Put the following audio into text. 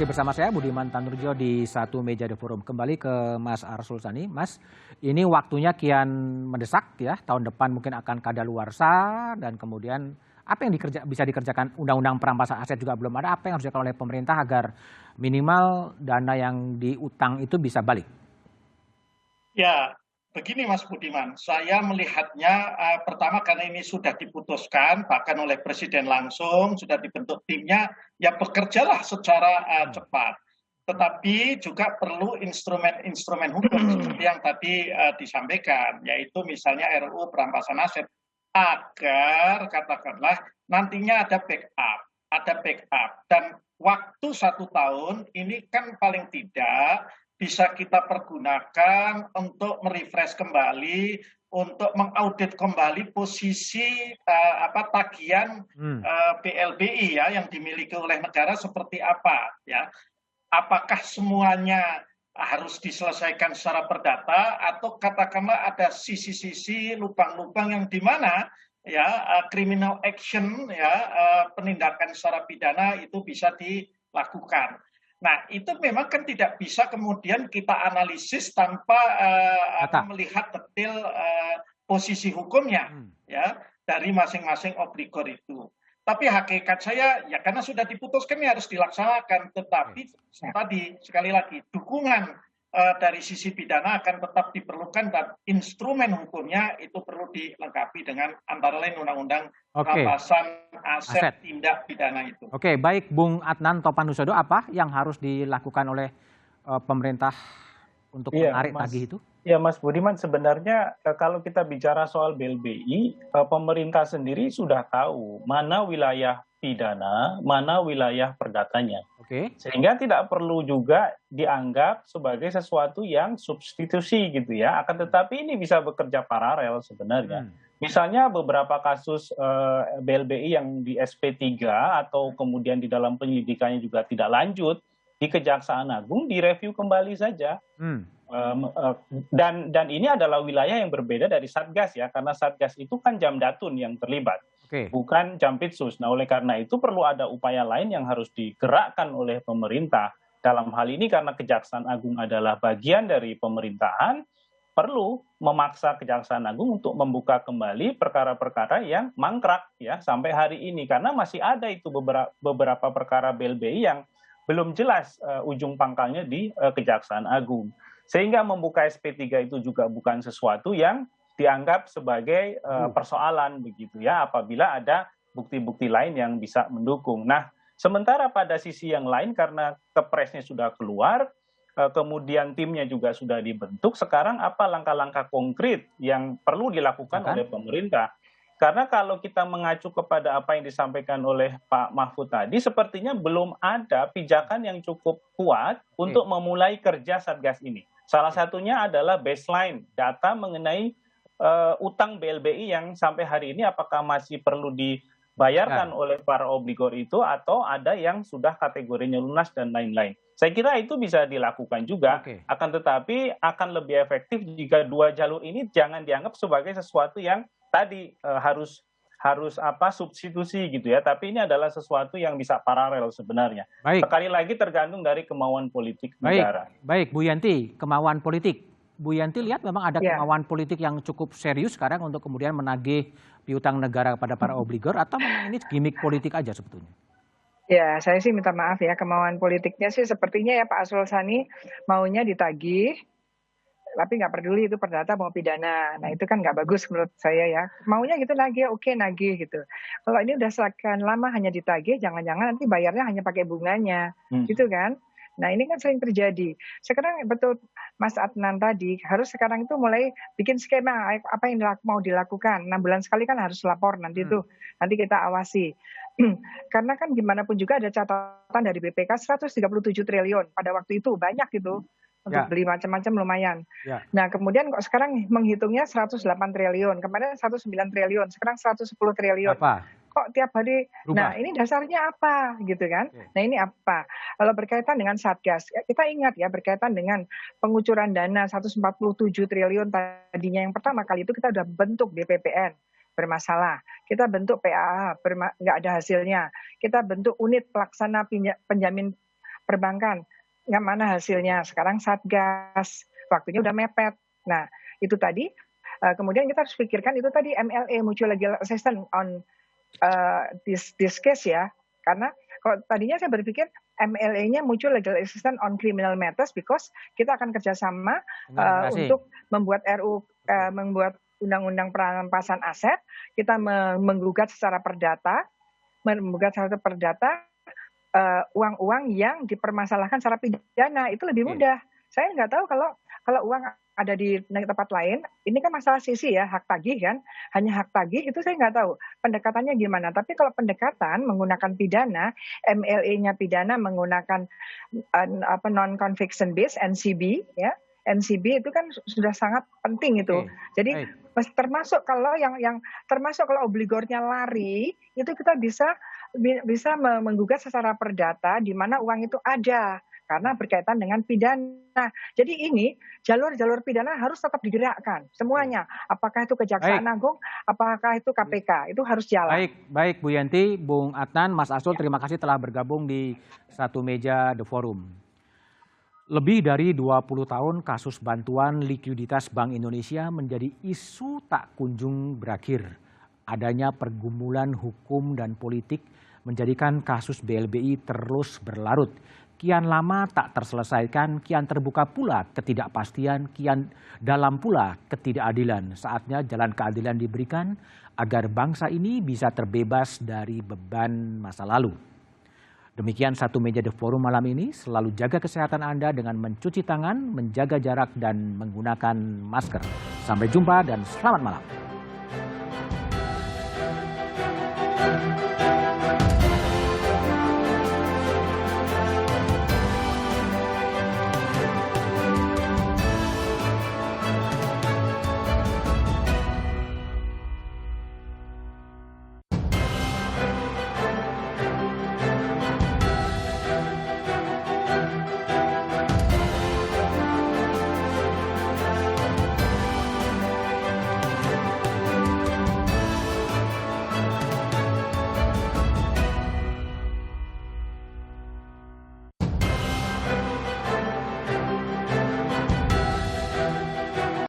Masih bersama saya Budiman Tanurjo di Satu Meja The Forum. Kembali ke Mas Arsul Sani. Mas, ini waktunya kian mendesak ya. Tahun depan mungkin akan kadaluarsa dan kemudian apa yang bisa dikerjakan, undang-undang perampasan aset juga belum ada. Apa yang harus dilakukan oleh pemerintah agar minimal dana yang diutang itu bisa balik? Ya, begini Mas Budiman, saya melihatnya pertama karena ini sudah diputuskan bahkan oleh Presiden langsung, sudah dibentuk timnya, ya bekerjalah secara cepat. Tetapi juga perlu instrumen-instrumen hukum seperti yang tadi disampaikan, yaitu misalnya RUU perampasan aset, agar katakanlah nantinya ada backup, dan waktu 1 tahun ini kan paling tidak bisa kita pergunakan untuk merefresh kembali, untuk mengaudit kembali posisi tagihan BLBI ya yang dimiliki oleh negara seperti apa ya. Apakah semuanya harus diselesaikan secara perdata atau katakanlah ada sisi-sisi lubang-lubang yang di mana ya criminal action ya penindakan secara pidana itu bisa dilakukan. Nah, itu memang kan tidak bisa kemudian kita analisis tanpa melihat detail posisi hukumnya ya dari masing-masing obligor itu. Tapi hakikat saya ya karena sudah diputuskan ya harus dilaksanakan. Tetapi tadi sekali lagi dukungan dari sisi pidana akan tetap diperlukan dan instrumen hukumnya itu perlu dilengkapi dengan antara lain undang-undang perampasan aset tindak pidana itu. Oke, baik Bung Adnan Topanusodo, apa yang harus dilakukan oleh pemerintah untuk menarik tagih itu? Ya Mas Budiman, sebenarnya kalau kita bicara soal BLBI, pemerintah sendiri sudah tahu mana wilayah pidana, mana wilayah perdatanya. Sehingga tidak perlu juga dianggap sebagai sesuatu yang substitusi gitu ya. Akan tetapi ini bisa bekerja paralel sebenarnya. Misalnya beberapa kasus BLBI yang di SP3 atau kemudian di dalam penyelidikannya juga tidak lanjut, di Kejaksaan Agung direview kembali saja. Dan ini adalah wilayah yang berbeda dari Satgas ya, karena Satgas itu kan Jamdatun yang terlibat, bukan Jampitsus. Nah, oleh karena itu perlu ada upaya lain yang harus digerakkan oleh pemerintah. Dalam hal ini karena Kejaksaan Agung adalah bagian dari pemerintahan, perlu memaksa Kejaksaan Agung untuk membuka kembali perkara-perkara yang mangkrak ya sampai hari ini, karena masih ada itu beberapa perkara BLBI yang belum jelas ujung pangkalnya di Kejaksaan Agung. Sehingga membuka SP3 itu juga bukan sesuatu yang dianggap sebagai persoalan begitu ya, apabila ada bukti-bukti lain yang bisa mendukung. Nah, sementara pada sisi yang lain karena kepresnya sudah keluar, kemudian timnya juga sudah dibentuk, sekarang apa langkah-langkah konkret yang perlu dilakukan oleh pemerintah? Karena kalau kita mengacu kepada apa yang disampaikan oleh Pak Mahfud tadi, sepertinya belum ada pijakan yang cukup kuat untuk memulai kerja Satgas ini. Salah satunya adalah baseline data mengenai utang BLBI yang sampai hari ini apakah masih perlu dibayarkan oleh para obligor itu atau ada yang sudah kategorinya lunas dan lain-lain. Saya kira itu bisa dilakukan juga, akan tetapi akan lebih efektif jika dua jalur ini jangan dianggap sebagai sesuatu yang tadi harus substitusi gitu ya, tapi ini adalah sesuatu yang bisa paralel sebenarnya. Sekali lagi tergantung dari kemauan politik negara. Baik, Bu Yanti, kemauan politik. Bu Yanti lihat memang ada kemauan politik yang cukup serius sekarang untuk kemudian menagih piutang negara kepada para obligor, atau memang ini gimmick politik aja sebetulnya? Ya, saya sih minta maaf ya, kemauan politiknya sih sepertinya ya Pak Arsul Sani maunya ditagih, tapi nggak peduli itu perdata mau pidana. Nah itu kan nggak bagus menurut saya ya. Maunya gitu nagih, oke nagih gitu. Kalau ini udah sekian lama hanya ditagih, jangan-jangan nanti bayarnya hanya pakai bunganya, gitu kan. Nah ini kan sering terjadi. Sekarang betul Mas Adnan tadi, harus sekarang itu mulai bikin skema apa yang mau dilakukan. 6 bulan sekali kan harus lapor nanti tuh, nanti kita awasi. Karena kan gimana pun juga ada catatan dari BPK 137 triliun pada waktu itu, banyak gitu. Untuk beli macam-macam lumayan. Nah kemudian kok sekarang menghitungnya 108 triliun, kemarin 109 triliun, sekarang 110 triliun. Kok tiap hari, nah ini dasarnya apa gitu kan. Nah ini apa, kalau berkaitan dengan Satgas, kita ingat ya berkaitan dengan pengucuran dana 147 triliun tadinya yang pertama kali itu kita udah bentuk BPPN, bermasalah. Kita bentuk PAA, nggak ada hasilnya. Kita bentuk unit pelaksana penjamin perbankan. Yang mana hasilnya? Sekarang Satgas, waktunya udah mepet. Nah, itu tadi. Kemudian kita harus pikirkan itu tadi MLA, Mutual Legal Assistance on this case ya. Karena kalau tadinya saya berpikir MLA-nya Mutual Legal Assistance on Criminal Matters because kita akan kerjasama untuk membuat membuat undang-undang perampasan aset, kita menggugat secara perdata, uang-uang yang dipermasalahkan secara pidana itu lebih mudah. Saya nggak tahu kalau uang ada di tempat lain, ini kan masalah sisi ya, hak tagih kan, hanya hak tagih itu saya nggak tahu pendekatannya gimana. Tapi kalau pendekatan menggunakan pidana, MLA-nya pidana menggunakan non-conviction based (NCB) ya, NCB itu kan sudah sangat penting itu. Jadi termasuk kalau termasuk kalau obligornya lari, itu kita bisa menggugat secara perdata di mana uang itu ada. Karena berkaitan dengan pidana. Jadi ini jalur-jalur pidana harus tetap digerakkan semuanya. Apakah itu Kejaksaan Agung, apakah itu KPK, itu harus jalan. Baik Bu Yanti, Bung Adnan, Mas Arsul, terima kasih telah bergabung di Satu Meja The Forum. Lebih dari 20 tahun kasus bantuan likuiditas Bank Indonesia menjadi isu tak kunjung berakhir. Adanya pergumulan hukum dan politik menjadikan kasus BLBI terus berlarut. Kian lama tak terselesaikan, kian terbuka pula ketidakpastian, kian dalam pula ketidakadilan. Saatnya jalan keadilan diberikan agar bangsa ini bisa terbebas dari beban masa lalu. Demikian Satu Meja The Forum malam ini. Selalu jaga kesehatan Anda dengan mencuci tangan, menjaga jarak, dan menggunakan masker. Sampai jumpa dan selamat malam.